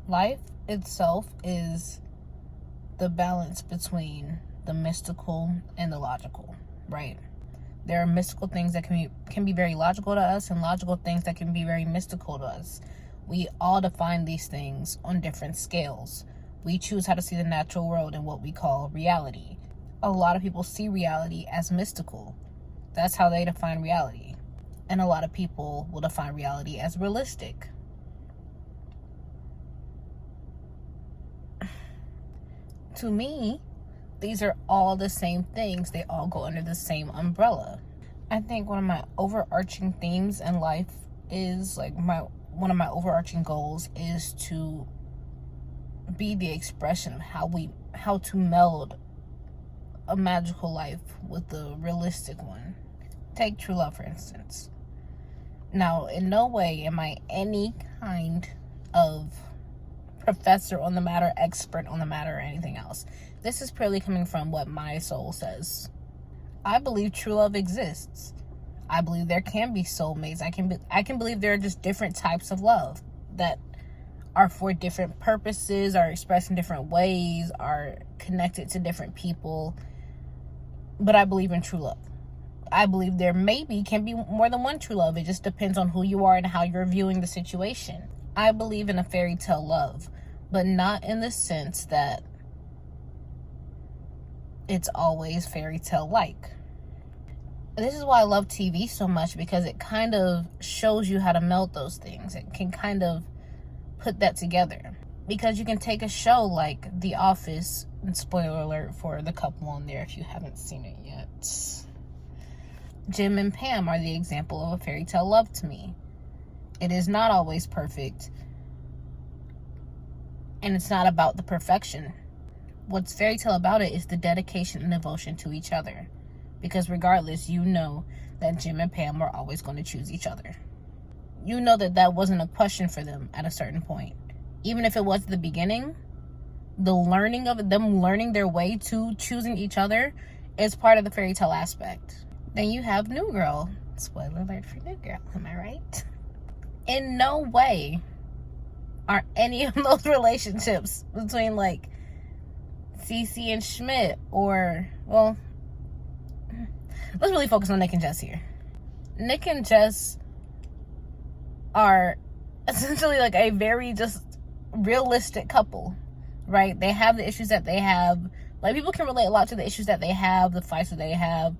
Life itself is the balance between the mystical and the logical, right? There are mystical things that can be very logical to us, and logical things that can be very mystical to us. We all define these things on different scales. We choose how to see the natural world in what we call reality. A lot of people see reality as mystical. That's how they define reality. And a lot of people will define reality as realistic. To me, these are all the same things. They all go under the same umbrella. I think one of my overarching themes in life is one of my overarching goals is to be the expression of how to meld a magical life with a realistic one. Take true love, for instance. Now, in no way am I any kind of professor on the matter, expert on the matter, or anything else. This is purely coming from what my soul says. I believe true love exists. I believe there can be soulmates. I can believe there are just different types of love that are for different purposes, are expressed in different ways, are connected to different people. But I believe in true love. I believe there can be more than one true love. It just depends on who you are and how you're viewing the situation. I believe in a fairy tale love, but not in the sense that it's always fairy tale like. This is why I love TV so much, because it kind of shows you how to meld those things. It can kind of put that together. Because you can take a show like The Office, and spoiler alert for the couple on there if you haven't seen it yet. Jim and Pam are the example of a fairy tale love to me. It is not always perfect, and it's not about the perfection. What's fairy tale about it is the dedication and devotion to each other. Because regardless, you know that Jim and Pam were always going to choose each other. You know that wasn't a question for them at a certain point. Even if it was the beginning, the learning of it, them learning their way to choosing each other, is part of the fairy tale aspect. Then you have New Girl. Spoiler alert for New Girl, am I right? In no way are any of those relationships between like Cece and Schmidt, or, well, let's really focus on Nick and Jess here. Nick and Jess are essentially like a very just realistic couple, right? They have the issues that they have. Like, people can relate a lot to the issues that they have, the fights that they have,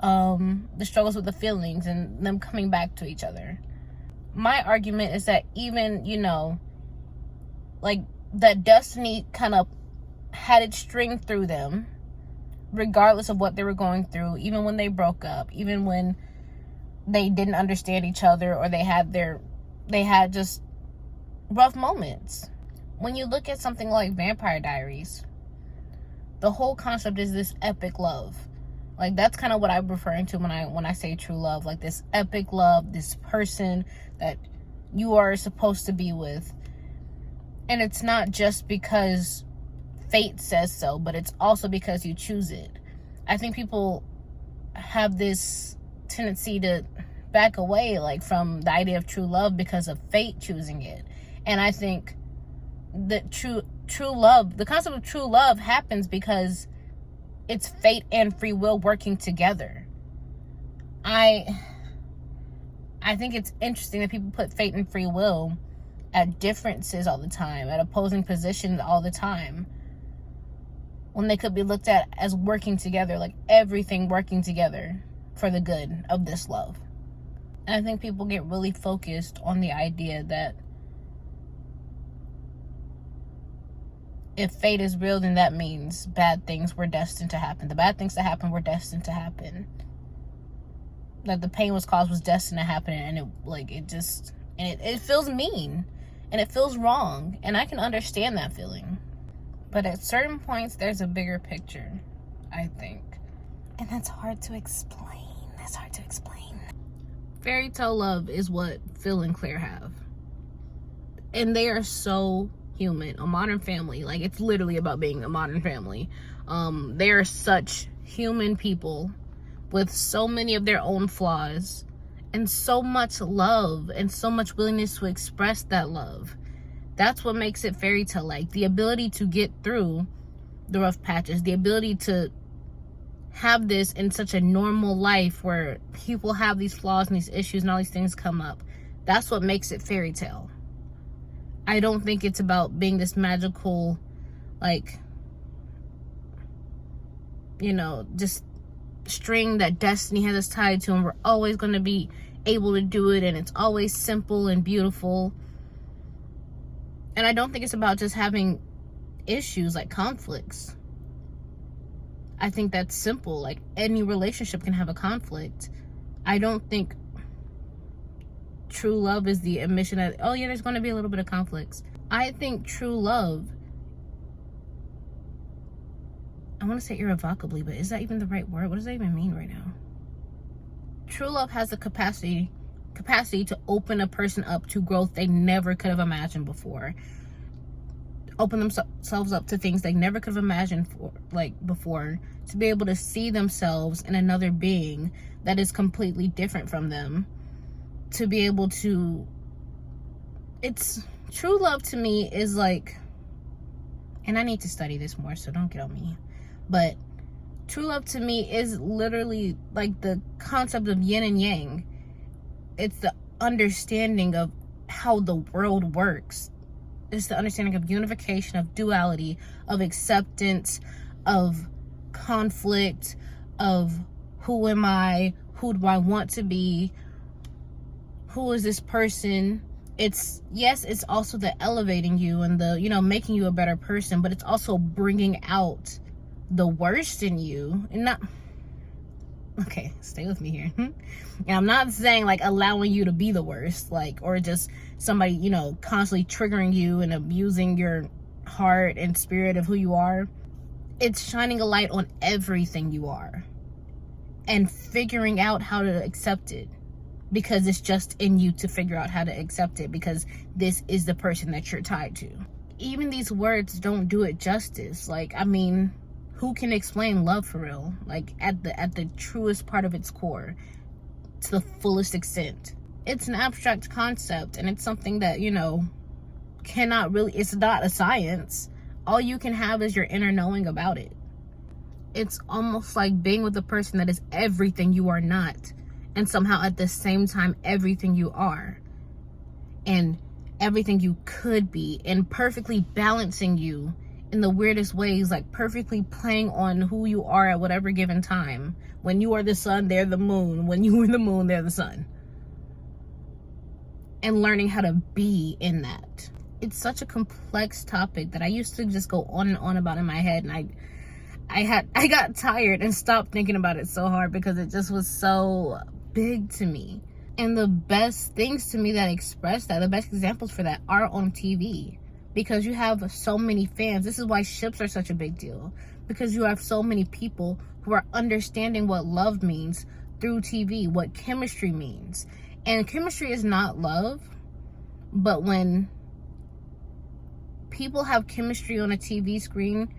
the struggles with the feelings, and them coming back to each other. My argument is that even, like, that destiny kind of had its string through them, regardless of what they were going through, even when they broke up, even when they didn't understand each other, or they had just rough moments. When you look at something like Vampire Diaries, the whole concept is this epic love. Like, that's kind of what I'm referring to when I say true love. Like, this epic love, this person that you are supposed to be with. And it's not just because fate says so, but it's also because you choose it. I think people have this tendency to back away, like, from the idea of true love because of fate choosing it. And I think that true love, the concept of true love, happens because it's fate and free will working together. I think it's interesting that people put fate and free will at differences all the time, at opposing positions all the time, when they could be looked at as working together, like everything working together for the good of this love. And I think people get really focused on the idea that if fate is real, then that means bad things were destined to happen. The bad things that happened were destined to happen. That the pain was destined to happen, and it feels mean, and it feels wrong, and I can understand that feeling. But at certain points, there's a bigger picture, I think. And that's hard to explain. Fairy tale love is what Phil and Claire have. And they are so human. A Modern Family, like, it's literally about being a modern family. They are such human people with so many of their own flaws, and so much love, and so much willingness to express that love. That's what makes it fairy tale like. The ability to get through the rough patches, the ability to have this in such a normal life where people have these flaws and these issues and all these things come up. That's what makes it fairy tale. I don't think it's about being this magical, like, you know, just string that destiny has us tied to, and we're always going to be able to do it, and it's always simple and beautiful. And I don't think it's about just having issues like conflicts. I think that's simple. Like, any relationship can have a conflict. I don't think true love is the admission that, oh yeah, there's going to be a little bit of conflicts. I think true love, I want to say irrevocably, but is that even the right word? What does that even mean right now? True love has the capacity to open a person up to growth they never could have imagined before. Open themselves up to things they never could have imagined before, to be able to see themselves in another being that is completely different from them, to be able to, it's, true love to me is like, and I need to study this more, so don't get on me, but true love to me is literally like the concept of yin and yang. It's the understanding of how the world works. It's the understanding of unification, of duality, of acceptance, of conflict, of who am I, who do I want to be, who is this person. It's, yes, it's also the elevating you and the, you know, making you a better person, but it's also bringing out the worst in you. And not, okay, stay with me here. And I'm not saying like allowing you to be the worst, like, or just somebody, you know, constantly triggering you and abusing your heart and spirit of who you are. It's shining a light on everything you are and figuring out how to accept it, because it's just in you to figure out how to accept it, because this is the person that you're tied to. Even these words don't do it justice. Like, I mean, who can explain love for real? Like, at the truest part of its core, to the fullest extent. It's an abstract concept, and it's something that, you know, cannot really, it's not a science. All you can have is your inner knowing about it. It's almost like being with a person that is everything you are not, and somehow at the same time everything you are, and everything you could be, and perfectly balancing you in the weirdest ways, like perfectly playing on who you are at whatever given time. When you are the sun, they're the moon. When you are the moon, they're the sun. And learning how to be in that. It's such a complex topic that I used to just go on and on about in my head, and I got tired and stopped thinking about it so hard because it just was so big to me. And the best things to me that express that, the best examples for that, are on TV, because you have so many fans. This is why ships are such a big deal, because you have so many people who are understanding what love means through TV, what chemistry means. And chemistry is not love, but when people have chemistry on a TV screen,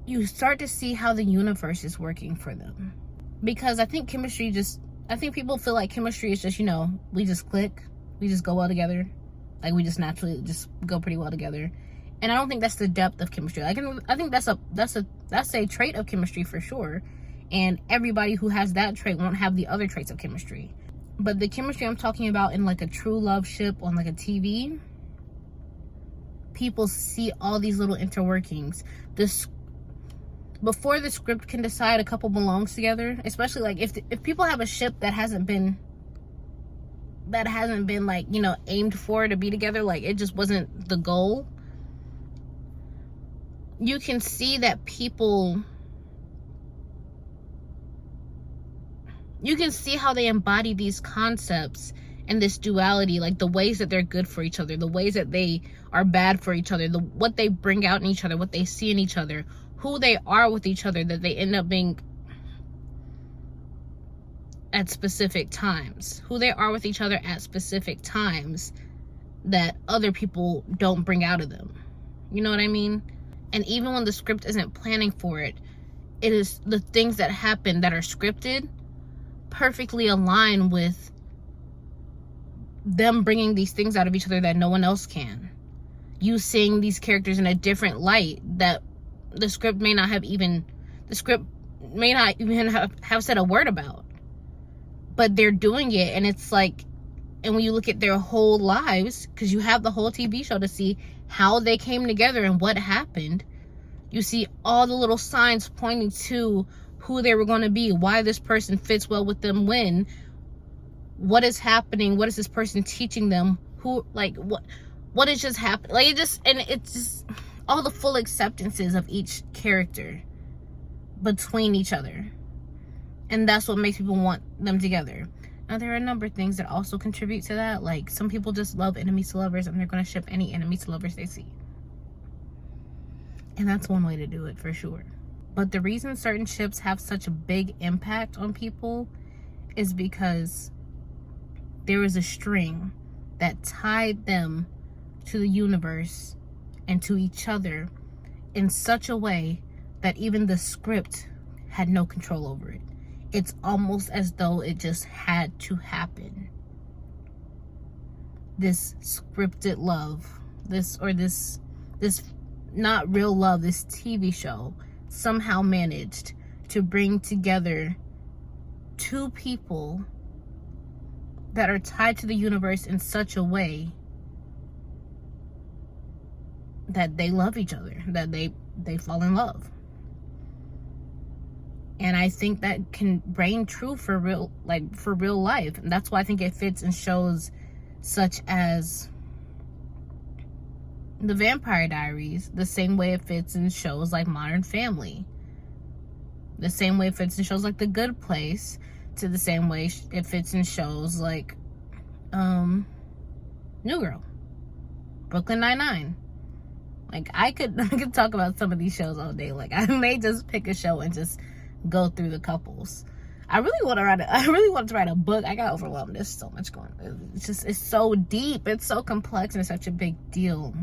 you start to see how the universe is working for them. Because I think people feel like chemistry is just, you know, we just click, we just go well together, like we just naturally just go pretty well together. And I don't think that's the depth of chemistry. I think that's a trait of chemistry for sure. And everybody who has that trait won't have the other traits of chemistry. But the chemistry I'm talking about in like a true love ship on like a TV, people see all these little interworkings. Before the script can decide a couple belongs together, especially like if people have a ship that hasn't been like, you know, aimed for to be together, like it just wasn't the goal, you can see that you can see how they embody these concepts and this duality, like the ways that they're good for each other, the ways that they are bad for each other, what they bring out in each other, what they see in each other, who they are with each other, that they end up being at specific times, who they are with each other at specific times that other people don't bring out of them. You know what I mean? And even when the script isn't planning for it, it is the things that happen that are scripted perfectly align with them bringing these things out of each other that no one else can. You seeing these characters in a different light that the script may not even have said a word about. But they're doing it, and it's like, and when you look at their whole lives, because you have the whole TV show to see how they came together and what happened, you see all the little signs pointing to who they were going to be, why this person fits well with them, when, what is happening, what is this person teaching them, who, like, what is just happening, like, it's just all the full acceptances of each character between each other. And that's what makes people want them together. Now, there are a number of things that also contribute to that. Like, some people just love enemies to lovers, and they're going to ship any enemies to lovers they see. And that's one way to do it, for sure. But the reason certain ships have such a big impact on people is because there is a string that tied them to the universe and to each other in such a way that even the script had no control over it. It's almost as though it just had to happen. This scripted love, this not real love, this TV show somehow managed to bring together two people that are tied to the universe in such a way that they love each other, that they fall in love. And I think that can reign true for real life. And that's why I think it fits in shows such as The Vampire Diaries, the same way it fits in shows like Modern Family, the same way it fits in shows like The Good Place, to the same way it fits in shows like New Girl, Brooklyn Nine-Nine. Like, I could talk about some of these shows all day. Like, I may just pick a show and just go through the couples. I really want to write a book. I got overwhelmed. There's so much going on. It's so deep. It's so complex, and it's such a big deal.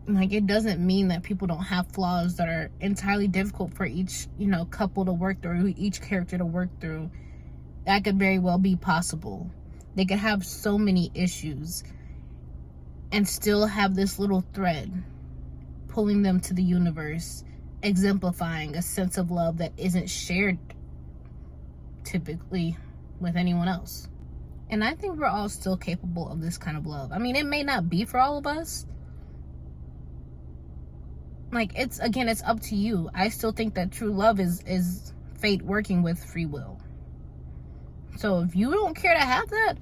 Like, it doesn't mean that people don't have flaws that are entirely difficult for each, couple to work through, each character to work through. That could very well be possible. They could have so many issues and still have this little thread pulling them to the universe, exemplifying a sense of love that isn't shared typically with anyone else. And I think we're all still capable of this kind of love. I mean, it may not be for all of us. Like, it's up to you. I still think that true love is fate working with free will. So if you don't care to have that,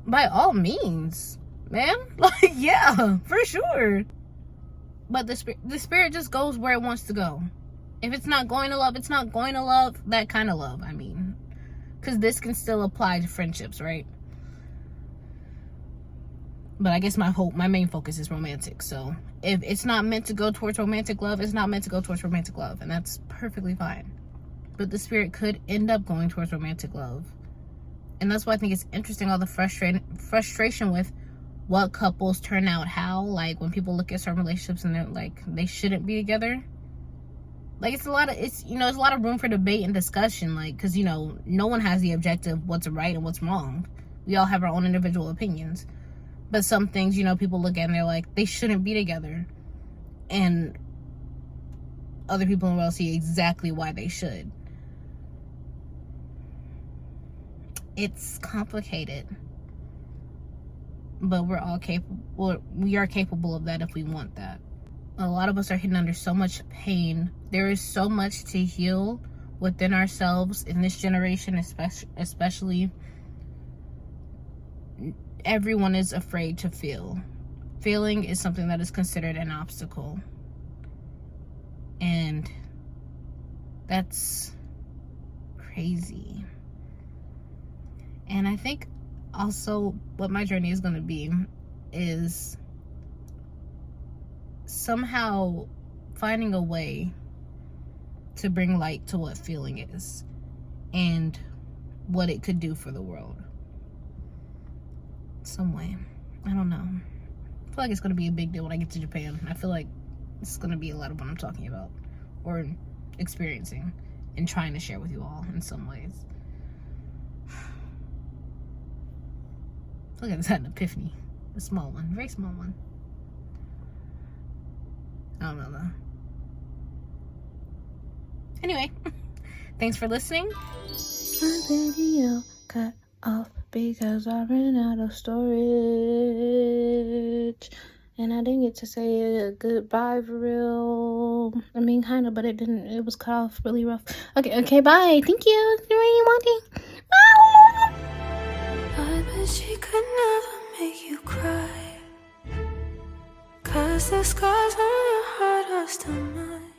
by all means, man. Like, yeah, for sure. But the spirit just goes where it wants to go. If it's not going to love, it's not going to love that kind of love, I mean. Because this can still apply to friendships, right? But I guess my main focus is romantic. So if it's not meant to go towards romantic love, it's not meant to go towards romantic love. And that's perfectly fine. But the spirit could end up going towards romantic love. And that's why I think it's interesting, all the frustration with what couples turn out how. Like, when people look at certain relationships and they're like, they shouldn't be together. Like, it's a lot of room for debate and discussion. Like, because, no one has the objective what's right and what's wrong. We all have our own individual opinions. But some things, people look at and they're like, they shouldn't be together. And other people in the world see exactly why they should. It's complicated. But we are capable of that if we want that. A lot of us are hidden under so much pain. There is so much to heal within ourselves in this generation, especially. Everyone is afraid to feel. Feeling is something that is considered an obstacle. And that's crazy. And I think also what my journey is going to be is somehow finding a way to bring light to what feeling is and what it could do for the world. Some way. I don't know. I feel like it's going to be a big deal when I get to Japan. I feel like it's going to be a lot of what I'm talking about or experiencing and trying to share with you all in some ways. Look at that, an epiphany. A small one, very small one. I don't know though. Anyway, thanks for listening. My video cut off because I ran out of storage. And I didn't get to say a goodbye for real. I mean, kind of, but it didn't. It was cut off really rough. Okay, bye. Thank you. Really wanting. I bet she could never make you cry. 'Cause the scars on your heart are still mine.